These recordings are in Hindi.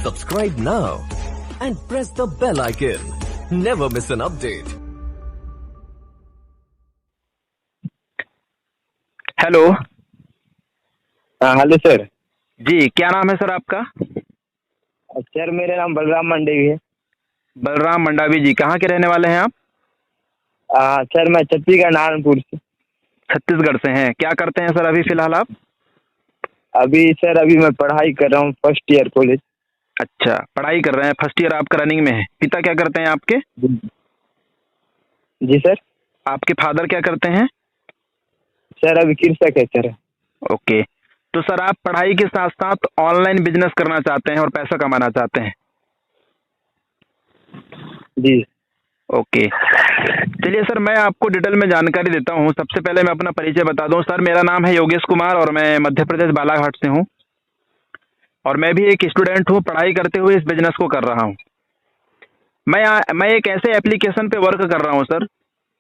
Subscribe now and press the bell icon. Never miss an update. Hello. Hello sir. जी, क्या नाम है सर आपका? सर मेरा नाम बलराम मंडावी है। बलराम मंडावी जी, कहाँ के रहने वाले हैं आप? सर मैं छत्तीसगढ़ नारायणपुर से। छत्तीसगढ़ से हैं। क्या करते हैं सर अभी फिलहाल आप? अभी मैं पढ़ाई कर रहा हूँ, फर्स्ट ईयर कॉलेज। अच्छा, पढ़ाई कर रहे हैं, फर्स्ट ईयर आपका रनिंग में है। पिता क्या करते हैं आपके? जी सर। आपके फादर क्या करते हैं? सर अभी कृषक है सर। ओके, तो सर आप पढ़ाई के साथ साथ ऑनलाइन बिजनेस करना चाहते हैं और पैसा कमाना चाहते हैं। जी ओके, चलिए सर मैं आपको डिटेल में जानकारी देता हूँ। सबसे पहले मैं अपना परिचय बता दूँ। सर मेरा नाम है योगेश कुमार और मैं मध्य प्रदेश बालाघाट से हूँ और मैं भी एक स्टूडेंट हूँ, पढ़ाई करते हुए इस बिजनेस को कर रहा हूँ। मैं एक ऐसे एप्लीकेशन पे वर्क कर रहा हूँ सर,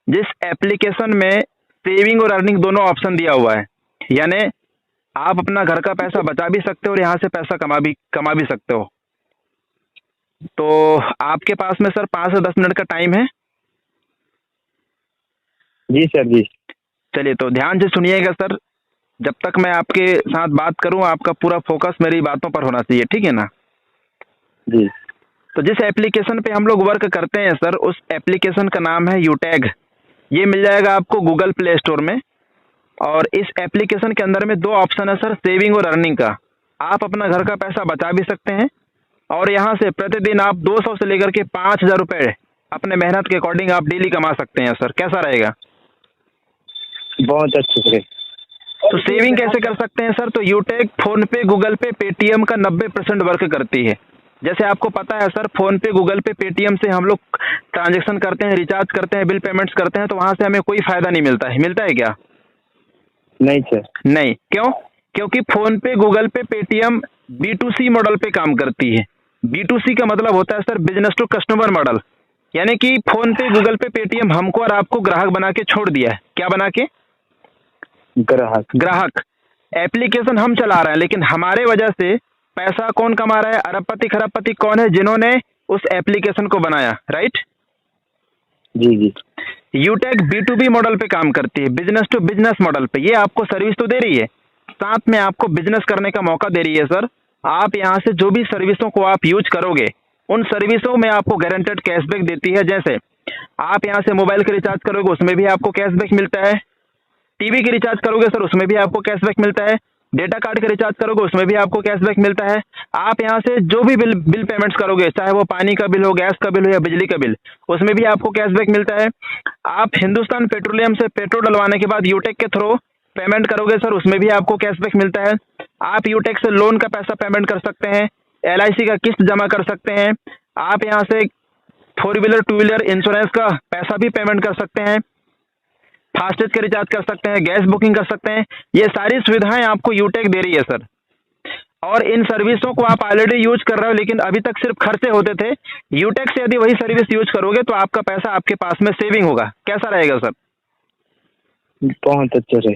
जिस एप्लीकेशन में सेविंग और अर्निंग दोनों ऑप्शन दिया हुआ है। यानी आप अपना घर का पैसा बचा भी सकते हो और यहाँ से पैसा कमा भी सकते हो। तो आपके पास में सर 5 से 10 मिनट का टाइम है? जी सर जी। चलिए तो ध्यान से सुनिएगा सर। जब तक मैं आपके साथ बात करूं आपका पूरा फोकस मेरी बातों पर होना चाहिए, ठीक है ना? जी। तो जिस एप्लीकेशन पे हम लोग वर्क करते हैं सर, उस एप्लीकेशन का नाम है यूटैग। ये मिल जाएगा आपको गूगल प्ले स्टोर में। और इस एप्लीकेशन के अंदर में 2 ऑप्शन है सर, सेविंग और अर्निंग का। आप अपना घर का पैसा बचा भी सकते हैं और यहाँ से प्रतिदिन आप 200 से लेकर के 5,000 रुपये अपने मेहनत के अकॉर्डिंग आप डेली कमा सकते हैं सर। कैसा रहेगा? बहुत अच्छे से। तो सेविंग कैसे कर सकते हैं सर? तो यूटेक फोन पे, गूगल पे, पेटीएम का 90% वर्क करती है। जैसे आपको पता है सर, फोन पे, गूगल पे, पेटीएम से हम लोग ट्रांजेक्शन करते हैं, रिचार्ज करते हैं, बिल पेमेंट्स करते हैं, तो वहां से हमें कोई फायदा नहीं मिलता है। मिलता है क्या? नहीं सर। नहीं। क्यों? क्योंकि फोन पे, गूगल पे, पेटीएम B2C मॉडल पे काम करती है। B2C का मतलब होता है sir business to customer model. यानी कि फोन पे, गूगल पे, पेटीएम हमको और आपको ग्राहक बना के छोड़ दिया है। क्या बना के? ग्राहक। एप्लीकेशन हम चला रहे हैं, लेकिन हमारे वजह से पैसा कौन कमा रहा है? अरबपति खरबपति कौन है? जिन्होंने उस एप्लीकेशन को बनाया, राइट? जी जी। यूटेक B2B मॉडल पे काम करती है, बिजनेस टू बिजनेस मॉडल पे। ये आपको सर्विस तो दे रही है, साथ में आपको बिजनेस करने का मौका दे रही है सर। आप यहाँ से जो भी सर्विसों को आप यूज करोगे, उन सर्विसों में आपको गारंटेड कैशबैक देती है। जैसे आप यहाँ से मोबाइल का रिचार्ज करोगे, उसमें भी आपको कैशबैक मिलता है। टीवी की रिचार्ज करोगे सर, उसमें भी आपको कैशबैक मिलता है। डेटा कार्ड का रिचार्ज करोगे, उसमें भी आपको कैशबैक मिलता है। आप यहाँ से जो भी बिल पेमेंट्स करोगे, चाहे वो पानी का बिल हो, गैस का बिल हो या बिजली का बिल, उसमें भी आपको कैशबैक मिलता है। आप हिंदुस्तान पेट्रोलियम से पेट्रोल डलवाने के बाद यूटेक के थ्रू पेमेंट करोगे सर, उसमें भी आपको कैशबैक मिलता है। आप यूटेक से लोन का पैसा पेमेंट कर सकते हैं, LIC का किस्त जमा कर सकते हैं। आप यहाँ से 4 व्हीलर 2 व्हीलर इंश्योरेंस का पैसा भी पेमेंट कर सकते हैं, फास्टेज का रिचार्ज कर सकते हैं, गैस बुकिंग कर सकते हैं। ये सारी सुविधाएं आपको यूटेक दे रही है सर। और इन सर्विसों को आप ऑलरेडी यूज कर रहे हो, लेकिन अभी तक सिर्फ खर्चे होते थे। यूटेक से यदि वही सर्विस यूज करोगे तो आपका पैसा आपके पास में सेविंग होगा। कैसा रहेगा सर? बहुत अच्छे से।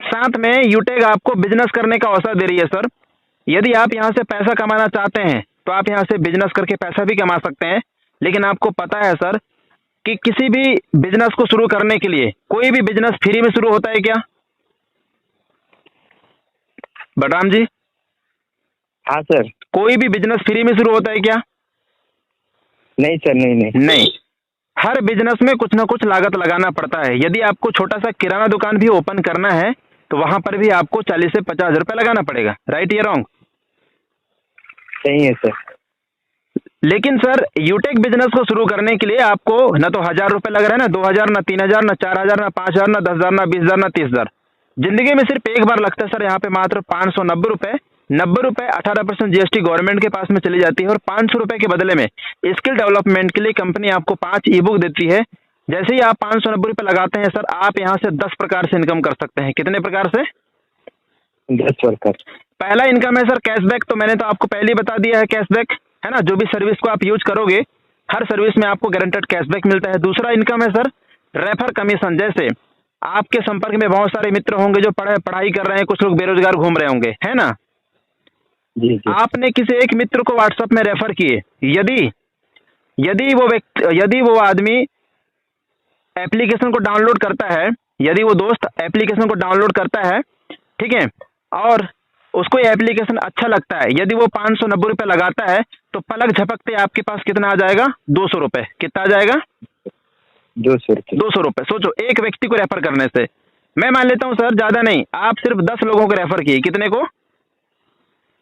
साथ में यूटेक आपको बिजनेस करने का अवसर दे रही है सर। यदि आप यहाँ से पैसा कमाना चाहते हैं तो आप यहाँ से बिजनेस करके पैसा भी कमा सकते हैं। लेकिन आपको पता है सर कि किसी भी बिजनेस को शुरू करने के लिए कोई भी बिजनेस फ्री में शुरू होता है क्या? बलराम जी, हाँ सर। कोई भी बिजनेस फ्री में शुरू होता है क्या? नहीं सर, नहीं। हर बिजनेस में कुछ ना कुछ लागत लगाना पड़ता है। यदि आपको छोटा सा किराना दुकान भी ओपन करना है तो वहां पर भी आपको 40 से 50 रुपए लगाना पड़ेगा, राइट या रॉन्ग? सही है सर। लेकिन सर यूटेक बिजनेस को शुरू करने के लिए आपको न तो 1,000 रुपए लग रहे हैं, ना 2,000, ना 3,000, ना 4,000, ना 5,000, ना 10,000, ना 20,000, ना 30,000। जिंदगी में सिर्फ एक बार लगता है सर। यहाँ पे मात्र 590 रुपए, 90 रुपए 18% GST गवर्नमेंट के पास में चली जाती है। और 500 रुपए के बदले में स्किल डेवलपमेंट के लिए कंपनी आपको 5 ई-बुक देती है। जैसे ही आप 590 रुपए लगाते हैं सर, आप यहाँ से 10 प्रकार से इनकम कर सकते हैं। कितने प्रकार से? 10 प्रकार। पहला इनकम है सर कैशबैक। तो मैंने तो आपको पहले ही बता दिया है, कैशबैक है ना। जो भी सर्विस को आप यूज करोगे, हर सर्विस में आपको गारंटेड कैशबैक मिलता है। दूसरा इनकम है सर रेफर कमीशन। जैसे आपके संपर्क में बहुत सारे मित्र होंगे जो पढ़ाई कर रहे हैं, कुछ लोग बेरोजगार घूम रहे होंगे, है ना। जी जी आपने किसी एक मित्र को व्हाट्सएप में रेफर किए, यदि यदि वो आदमी एप्लीकेशन को डाउनलोड करता है, यदि वो दोस्त एप्लीकेशन को डाउनलोड करता है, ठीक है, और उसको ये एप्लीकेशन अच्छा लगता है, यदि वो 590 रुपये लगाता है, तो पलक झपकते आपके पास कितना आ जाएगा? 200 रुपये। कितना आ जाएगा? 200 रुपये। 200 रुपये। सोचो, एक व्यक्ति को रेफर करने से, मैं मान लेता हूँ सर ज़्यादा नहीं, आप सिर्फ 10 लोगों को रेफर किए। कितने को?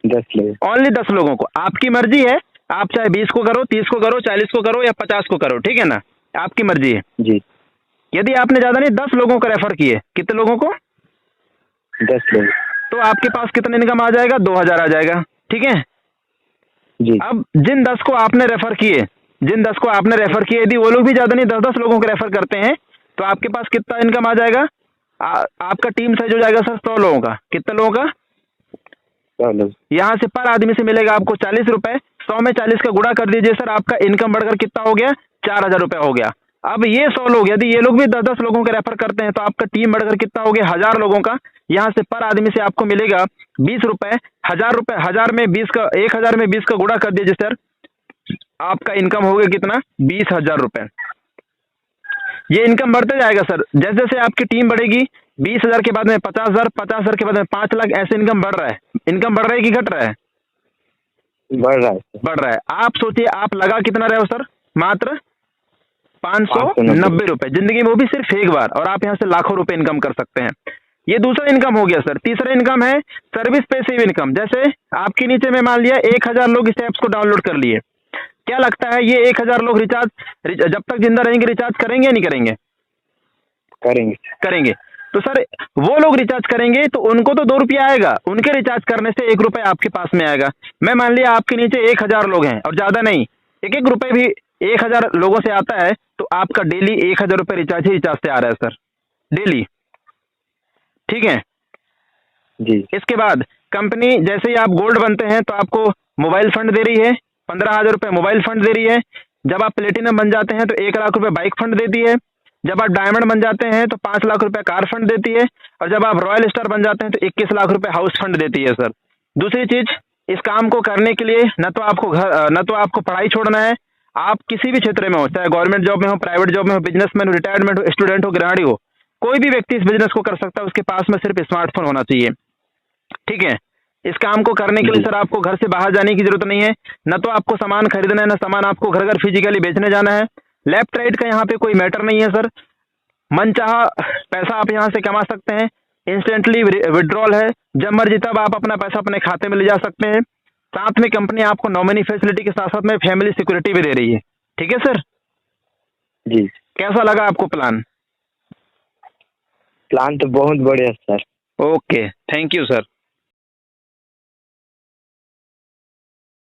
10 लोग। ओनली 10 लोगों को। आपकी मर्जी है, आप चाहे 20 को करो, 30 को करो, 40 को करो या 50 को करो, ठीक है ना, आपकी मर्जी है। जी। यदि आपने ज़्यादा नहीं 10 लोगों को रेफर किए, कितने लोगों को? 10 लोग। तो आपके पास कितना इनकम आ जाएगा? 2000 आ जाएगा, ठीक है। जी। अब जिन 10 को आपने रेफर किए, यदि वो लोग भी ज़्यादा नहीं 10-10 लोगों को रेफर करते हैं, तो आपके पास कितना इनकम आ जाएगा? आपका टीम साइज हो जाएगा सर 100 लोगों का। कितने लोगों का? 100 लोग। यहाँ से पर आदमी से मिलेगा आपको 40 रुपये। 100 में 40 का गुणा कर दीजिए सर, आपका इनकम बढ़कर कितना हो गया? 4000 रुपये हो गया। अब ये 100 लोग, यदि ये लोग भी 10-10 लोगों को रेफर करते हैं, तो आपका टीम बढ़कर कितना हो गया? 1000 लोगों का। यहाँ से पर आदमी से आपको मिलेगा 20 रुपये। 1000 रुपये, 1000 में 20 का, 1000 में 20 का गुणा कर दीजिए सर, आपका इनकम हो गया कितना? 20,000 रुपये। ये इनकम बढ़ते जाएगा सर, जैसे जैसे आपकी टीम बढ़ेगी, 20,000 के बाद में 50,000, 50,000 के बाद में 5 लाख, ऐसे इनकम बढ़ रहा है। इनकम बढ़ रहा है कि घट रहा है? बढ़ रहा है सर। बढ़ रहा है। आप सोचिए, आप लगा कितना रहे हो सर? मात्र 590 रुपये, जिंदगी में वो भी सिर्फ एक बार, और आप यहाँ से लाखों रुपए इनकम कर सकते हैं। ये दूसरा इनकम हो गया सर। तीसरा इनकम है सर्विस पैसिव इनकम। जैसे आपके नीचे में मान लिया 1000 लोग इस ऐप्स को डाउनलोड कर लिए, क्या लगता है ये 1000 लोग रिचार्ज जब तक जिंदा रहेंगे रिचार्ज करेंगे या नहीं करेंगे? करेंगे। करेंगे। तो सर वो लोग रिचार्ज करेंगे तो उनको तो 2 रुपया आएगा, उनके रिचार्ज करने से 1 रुपये आपके पास में आएगा। मैं मान लिया आपके नीचे 1000 लोग हैं और ज़्यादा नहीं, 1-1 रुपये भी 1000 लोगों से आता है, तो आपका डेली 1000 रुपये रिचार्ज ही रिचार्ज से आ रहा है सर, डेली, ठीक है। जी। इसके बाद कंपनी, जैसे ही आप गोल्ड बनते हैं तो आपको मोबाइल फंड दे रही है, 15,000 रुपये मोबाइल फंड दे रही है। जब आप प्लेटिनम बन जाते हैं तो 1 लाख रुपये बाइक फंड देती है। जब आप डायमंड बन जाते हैं तो 5 लाख रुपये कार फंड देती है। और जब आप रॉयल स्टार बन जाते हैं तो 21 लाख रुपये हाउस फंड देती है सर। दूसरी चीज़, इस काम को करने के लिए न तो आपको पढ़ाई छोड़ना है। आप किसी भी क्षेत्र में हो, चाहे गवर्नमेंट जॉब में हो, प्राइवेट जॉब में हो, बिजनेसमैन हो, रिटायरमेंट हो, स्टूडेंट हो, गृहिणी हो, कोई भी व्यक्ति इस बिजनेस को कर सकता है। उसके पास में सिर्फ स्मार्टफोन होना चाहिए, ठीक है। इस काम को करने के लिए सर आपको घर से बाहर जाने की जरूरत नहीं है, न तो आपको सामान खरीदना है, न सामान आपको घर घर फिजिकली बेचने जाना है। लेफ्ट राइट का यहाँ पे कोई मैटर नहीं है सर। मनचाहा पैसा आप यहाँ से कमा सकते हैं, इंस्टेंटली विड्रॉल है, जब मर्जी तब आप अपना पैसा अपने खाते में ले जा सकते हैं। साथ में कंपनी आपको नॉमिनी फैसिलिटी के साथ साथ में फैमिली सिक्योरिटी भी दे रही है, ठीक है सर। जी। कैसा लगा आपको प्लान? प्लान तो बहुत बढ़िया sir. Okay, thank you sir.